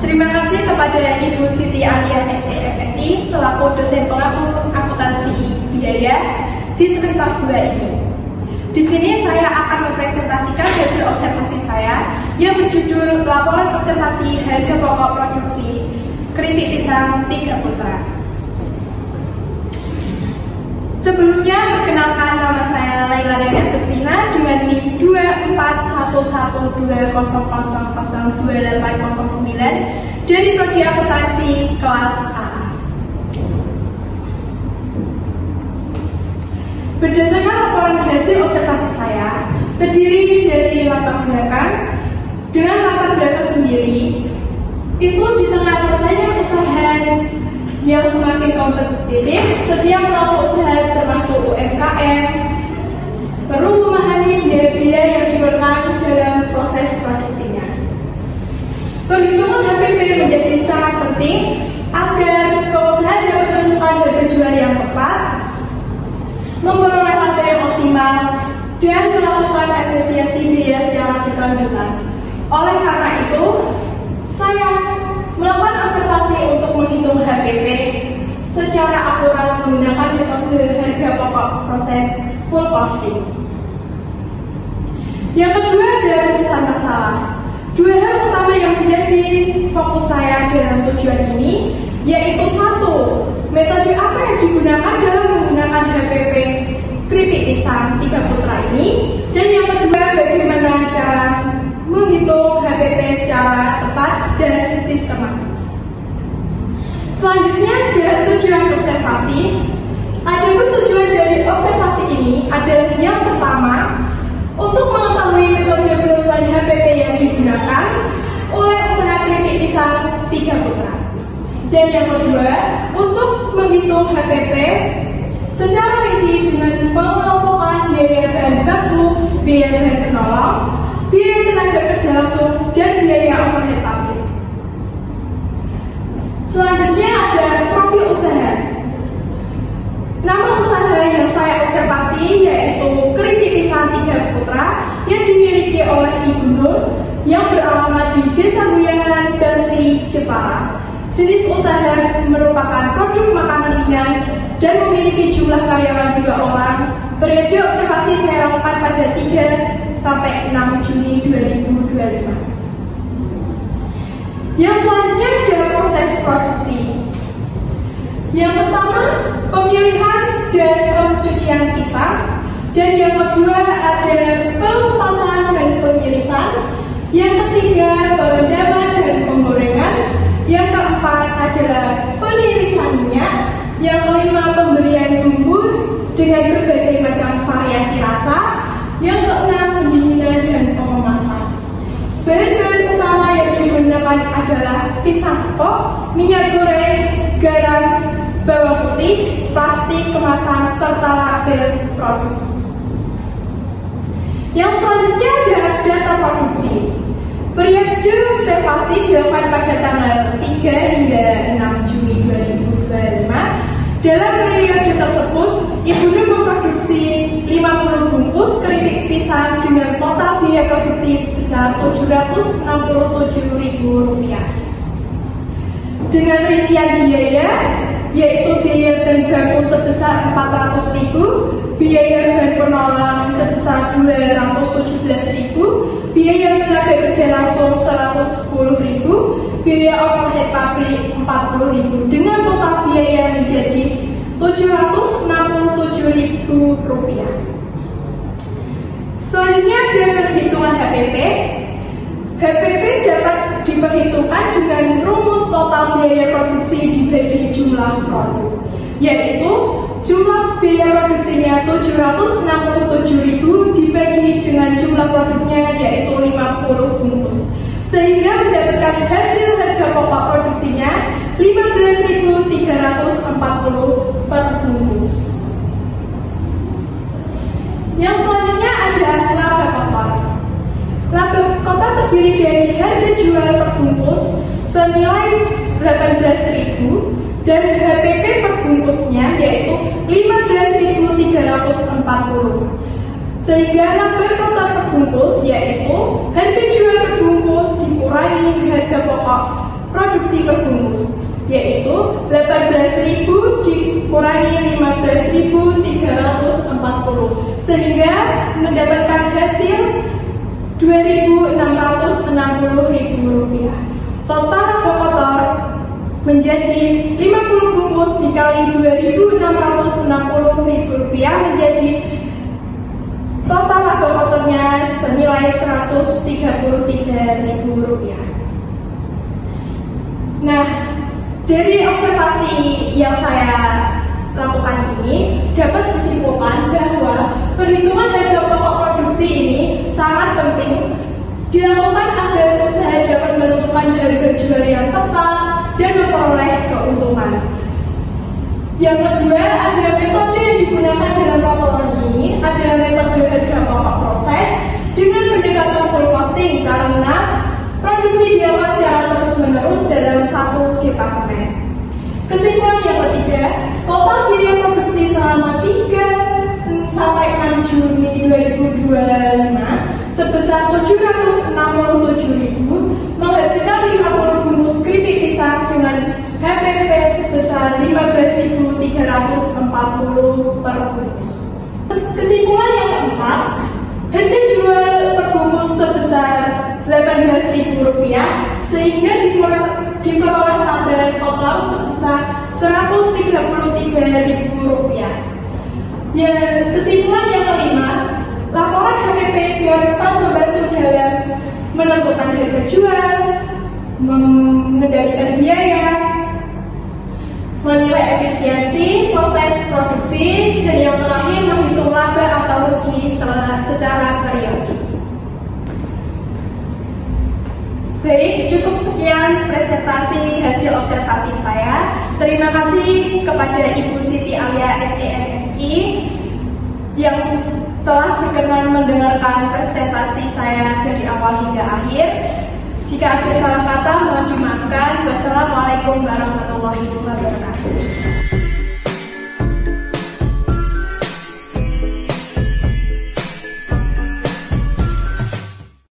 Terima kasih kepada Ibu Siti Alia SEMSI selaku dosen pengatur akuntansi biaya di semester 2 ini. Di sini saya akan mempresentasikan hasil observasi saya yang berjudul Laporan Observasi Harga Pokok Produksi Keripik Pisang 3 Putra. Sebelumnya, perkenalkan nama saya Laila Deni Agustina dengan NIM 241100002809 dari Prodi Akuntansi kelas A. Berdasarkan laporan hasil observasi saya, terdiri dari latar belakang dengan latar belakang sendiri, itu di tengah persaingan usaha yang semakin kompetitif, setiap pelaku usaha termasuk UMKM perlu memahami biaya-biaya yang dikenakan dalam proses produksinya. Perhitungan HPP menjadi sangat penting agar pengusaha dapat menentukan harga jual yang tepat, memperoleh laba yang optimal, dan melakukan efisiensi biaya secara berkelanjutan. Oleh karena itu, saya melakukan observasi untuk menghitung HPP secara akurat menggunakan metode harga pokok proses full costing. Yang kedua adalah rumusan masalah. Dua hal utama yang menjadi fokus saya dalam tujuan ini, yaitu satu, metode apa yang digunakan dalam menggunakan HPP keripik pisang 3 putra ini, dan yang kedua, bagaimana cara menghitung HPP secara tepat dan sistematis. Selanjutnya adalah tujuan observasi. Adapun tujuan dari observasi ini adalah yang pertama, untuk mengetahui metode penentuan HPP yang digunakan oleh usaha keripik pisang 3 putra. Dan yang kedua, untuk menghitung HPP secara rinci dengan pengelompokan biaya bahan baku, biaya bahan penolong, biaya tenaga kerja langsung, dan biaya overhead pabrik. Selanjutnya ada profil usaha. Nama usaha yang saya observasi yaitu keripik pisang 3 putra yang dimiliki oleh Ibu Nur yang beralamat di Desa Guyangan, Basri, Jepara. Jenis usaha merupakan produk makanan ringan dan memiliki jumlah karyawan 2 orang. Periode observasi saya lakukan pada 3 sampai 6 Juni 2025. Yang selanjutnya adalah proses produksi. Yang pertama, pemilihan dan pencucian pisang, dan yang kedua adalah pengupasan dan pengirisan, yang ketiga perendaman dan penggorengan, yang keempat adalah penirisan minyak, yang kelima pemberian bumbu dengan berbagai macam variasi rasa, yang keenam pendinginan dan pengemasan. Bahan-bahan utama yang digunakan adalah pisang pokok, minyak goreng, garam, bawang putih, plastik kemasan, serta label produksi. Yang selanjutnya adalah data produksi. Periode observasi dilakukan pada tanggal 3 hingga 6 Juni 2025. Dalam periode tersebut, Ibu Nur memproduksi 50 bungkus keripik pisang dengan total biaya produksi sebesar Rp767.000. Dengan rincian biaya, yaitu biaya bahan baku sebesar Rp400.000, biaya bahan penolong sebesar Rp217.000, biaya tenaga kerja langsung Rp110.000, biaya overhead pabrik Rp40.000, dengan total biaya menjadi Rp767.000. Selanjutnya ada perhitungan HPP. HPP dapat diperhitungkan dengan rumus total biaya produksi dibagi jumlah produk, yaitu jumlah biaya produksinya Rp767.000 dibagi dengan jumlah produknya yaitu 50 bungkus, sehingga mendapatkan hasil harga pokok produksinya Rp15.340 per bungkus. Yang selanjutnya ada laba kotor. Laba kotor terdiri dari harga jual per bungkus senilai Rp18.000 dan HPP per bungkusnya yaitu Rp15.340. Sehingga laba kotor per bungkus yaitu harga jual per bungkus dikurangi harga pokok produksi per bungkus, yaitu 18.000 dikurangi 15.340, sehingga mendapatkan hasil Rp2.660.000. Total laba kotor menjadi 50 bungkus dikali Rp2.660.000 menjadi total laba kotornya senilai Rp133.000. Nah, dari observasi yang saya lakukan ini dapat disimpulkan bahwa perhitungan harga pokok produksi ini sangat penting dilakukan agar usaha dapat menentukan harga jual yang tepat dan memperoleh keuntungan. Yang kedua, ada metode yang digunakan dalam laporan ini adalah metode harga pokok proses dengan pendekatan full costing karena produksi dilakukan secara terus-menerus dalam satu departemen. Kesimpulan yang ketiga, total biaya produksi selama 3 sampai 6 Juni 2025 sebesar Rp767.000 menghasilkan 50 bungkus keripik pisang dengan HPP sebesar Rp15.340 per bungkus. Kesimpulan yang keempat, harga jual per bungkus sebesar Rp18.000 sehingga diperoleh laba total sebesar Rp133.000. Kesimpulan yang kelima, laporan HPP dapat membantu dalam menentukan harga jual, mengendalikan biaya, menilai efisiensi proses produksi, dan yang terakhir menghitung laba atau rugi secara periodik. Baik, cukup sekian presentasi hasil observasi saya. Terima kasih kepada Ibu Siti Alia SENSI yang telah berkenan mendengarkan presentasi saya dari awal hingga akhir. Jika ada salah kata, mohon dimaafkan. Wassalamualaikum warahmatullahi wabarakatuh.